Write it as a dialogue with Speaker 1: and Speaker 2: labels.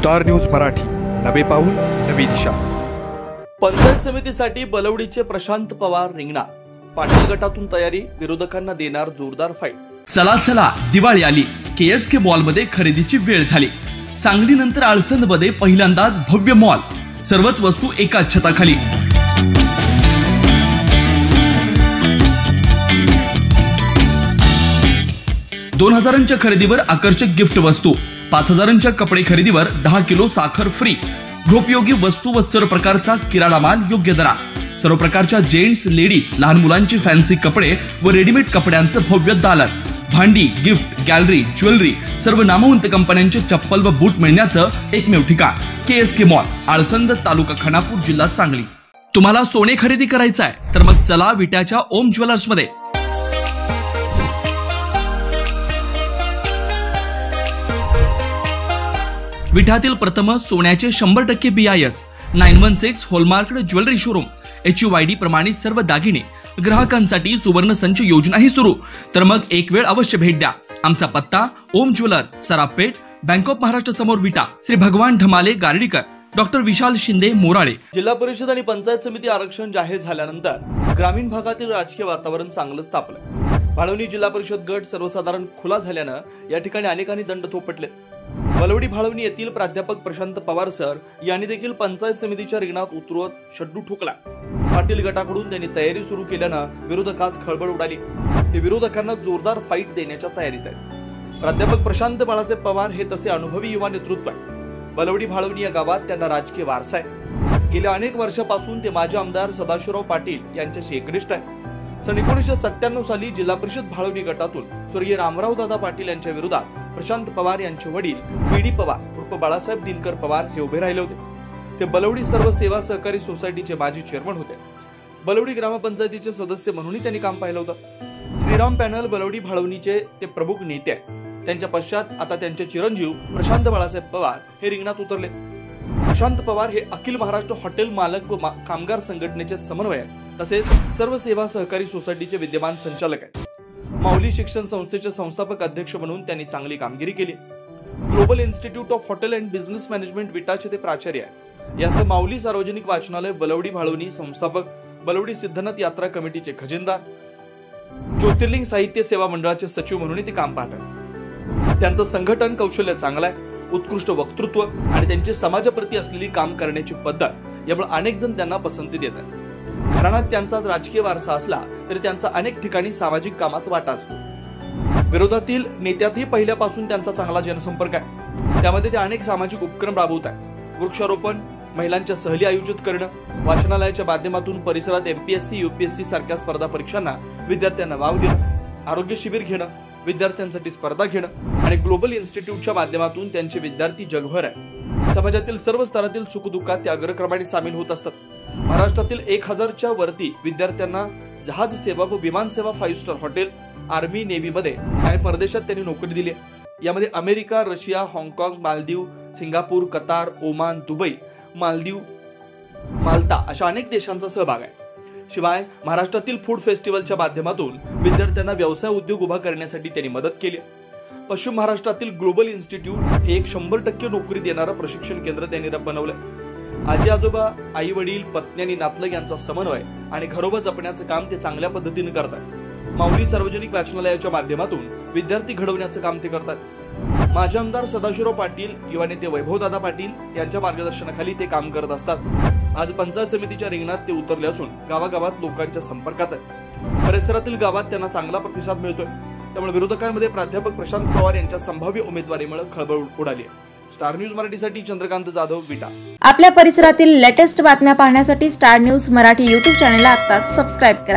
Speaker 1: Star news Marathi, नवे पाऊल नवी दिशा।
Speaker 2: पंचायत समितीसाठी बलवडीचे प्रशांत पवार रिंगणार, पाटील गटातून तयारी, विरोधकांना देणार जोरदार फाईट।
Speaker 3: चला चला दिवाळी आली, केएसके मॉल मध्ये खरेदीची वेळ झाली। सांगलीनंतर आळसंदमध्ये पहिल्यांदाच भव्य मॉल, सर्वच वस्तू एकाच छताखाली। $2000च्या खरेदीवर आकर्षक गिफ्ट वस्तू, 5000च्या कपडे खरेदीवर 10 किलो साखर फ्री, गृहोपयोगी वस्तू व सर्व प्रकारचा किराणा माल योग्य दरात, सर्व प्रकारच्या जेंट्स लेडीज लहान मुलांची फॅन्सी कपडे व रेडीमेड कपड्यांचं भव्य दालन, भांडी, गिफ्ट, गॅलरी, ज्वेलरी, सर्व नामवंत कंपन्यांचे चप्पल व बूट मिळण्याचं एकमेव ठिकाण केएसके मॉल, आळसंद, तालुका खानापूर, जिल्हा सांगली। तुम्हाला सोने खरेदी करायचं आहे तर मग चला विट्याच्या ओम ज्वेलर्स मध्ये। विट्यातील प्रथम सोन्याचे 100% BIS 916 hallmark jewellery showroom, HUID प्रमाणित सर्व दागिने, ग्राहकांसाठी सुवर्ण संच योजनाही सुरू। तर मग एक वेळ अवश्य भेट द्या। आमचा पत्ता ओम ज्वेलर्स, सरापेट, बँक ऑफ महाराष्ट्र समोर, विटा। श्री भगवान ढमाले गार्डीकर, डॉक्टर विशाल शिंदे मोराळे।
Speaker 2: जिल्हा परिषद आणि पंचायत समिती आरक्षण जाहीर झाल्यानंतर ग्रामीण भागातील राजकीय वातावरण चांगलंच तापलं। भाळवणी जिल्हा परिषद गट सर्वसाधारण खुला झाल्यानं या ठिकाणी अनेकांनी दंड थोपटले। बलवडी भाळवणी येथील प्राध्यापक प्रशांत पवार सर यांनी देखील पंचायत समितीच्या रिंगणात उतरवत शड्डू ठोकला। पाटील गटाकडून त्यांनी तयारी सुरू केल्यानं विरोधकात खळबळ उडाली। ते विरोधकांना जोरदार फाईट देण्याच्या तयारीत आहेत। प्राध्यापक प्रशांत बाळासाहेब पवार हे तसे अनुभवी युवा नेतृत्व आहे। बलवडी भाळवणी या गावात त्यांना राजकीय वारसा आहे। गेल्या अनेक वर्षापासून ते माजी आमदार सदाशिवराव पाटील यांच्याशी एकनिष्ठ आहे। सन 1997 साली जिल्हा परिषद भाळवणी गटातून स्वर्गीय रामराव दादा पाटील यांच्या विरोधात प्रशांत पवार यांचे वडील PD पवार उर्फ बाळासाहेब दिनकर पवार हे उभे राहिले होते। ते बलवडी सर्व सेवा सहकारी सोसायटीचे माजी चेअरमन होते। बलवडी ग्रामपंचायतीचे सदस्य म्हणूनही त्यांनी काम पाहिलं होतं। श्रीराम पॅनल बलवडी भाळवणीचे ते प्रमुख नेते आहेत। त्यांच्या पश्चात आता त्यांचे चिरंजीव प्रशांत बाळासाहेब पवार हे रिंगणात उतरले। प्रशांत पवार हे अखिल महाराष्ट्र हॉटेल मालक व कामगार संघटनेचे समन्वयक तसेच सर्व सेवा सहकारी सोसायटीचे विद्यमान संचालक आहेत। माऊली शिक्षण संस्थेचे संस्थापक अध्यक्ष म्हणून त्यांनी चांगली कामगिरी केली। Global institute of hotel and business management विटाचे ते प्राचार्य आहेत। यासह माऊली सार्वजनिक वाचनालय बलवडी भाळवणी संस्थापक, बलवडी सिद्धनाथ यात्रा कमिटीचे खजिनदार, ज्योतिर्लिंग साहित्य सेवा मंडळाचे सचिव म्हणून ते काम पाहतात। त्यांचं संघटन कौशल्य चांगलं आहे, उत्कृष्ट वक्तृत्व आणि त्यांची समाजाप्रती असलेली काम करण्याची पद्धत यामुळे अनेक जण त्यांना पसंती देतात। घराण्यात त्यांचा राजकीय वारसा असला तरी त्यांचा अनेक ठिकाणी सामाजिक कामात वाटा असतो। विरोधातील नेत्यातही पहिल्यापासून त्यांचा चांगला जनसंपर्क आहे। त्यामध्ये ते अनेक सामाजिक उपक्रम राबवत आहेत। वृक्षारोपण, महिलांच्या सहली आयोजित करणं, वाचनालयाच्या माध्यमातून परिसरात MPSC, UPSC सारख्या स्पर्धा परीक्षांना विद्यार्थ्यांना वाव देणं, आरोग्य शिबिर घेणं, विद्यार्थ्यांसाठी स्पर्धा घेणं आणि ग्लोबल इन्स्टिट्यूटच्या माध्यमातून त्यांचे विद्यार्थी जगभर आहे। समाजातील सर्व स्तरातील सुखदुःखात ते अग्रक्रमाने सामील होत असतात। महाराष्ट्रातील 1000च्या वरती विद्यार्थ्यांना जहाज सेवा व विमान सेवा, 5 स्टार हॉटेल, आर्मी, नेव्ही मध्ये आणि परदेशात त्यांनी नोकरी दिली। यामध्ये अमेरिका, रशिया, हाँगकाँग, Maldives, Singapore, Qatar, Oman, Dubai, Maldives, Malta अशा अनेक देशांचा सहभाग आहे। शिवाय महाराष्ट्रातील फूड फेस्टिवलच्या माध्यमातून विद्यार्थ्यांना व्यवसाय उद्योग उभा करण्यासाठी त्यांनी मदत केली। पश्चिम महाराष्ट्रातील ग्लोबल इन्स्टिट्यूट हे एक 100% नोकरी देणारं प्रशिक्षण केंद्र त्यांनी बनवलंय। आजी आजोबा, आई वडील, पत्नी आणि नातलग यांचा समन्वय आणि घरोबा जपण्याचं काम ते चांगल्या पद्धतीने करतात। माऊली सार्वजनिक वाचनालयाच्या माध्यमातून विद्यार्थी घडवण्याचं काम ते करतात। माजी आमदार सदाशिवराव पाटील, युवा नेते वैभवदादा पाटील यांच्या मार्गदर्शनाखाली ते काम करत असतात। आज पंचायत समितीच्या रिंगणात ते उतरले असून गावागावात लोकांच्या संपर्कात आहेत। परिसरातील गावात त्यांना चांगला प्रतिसाद मिळतोय। त्यामुळे विरोधकांमध्ये प्राध्यापक प्रशांत पवार यांच्या संभाव्य उमेदवारीमुळे खळबळ उडाली आहे। स्टार न्यूज मराठीसाठी चंद्रकांत जाधव, विटा।
Speaker 4: आपल्या परिसरातील लेटेस्ट बातम्या पाहण्यासाठी स्टार न्यूज मराठी YouTube चॅनलला आत्ताच सबस्क्राइब करा।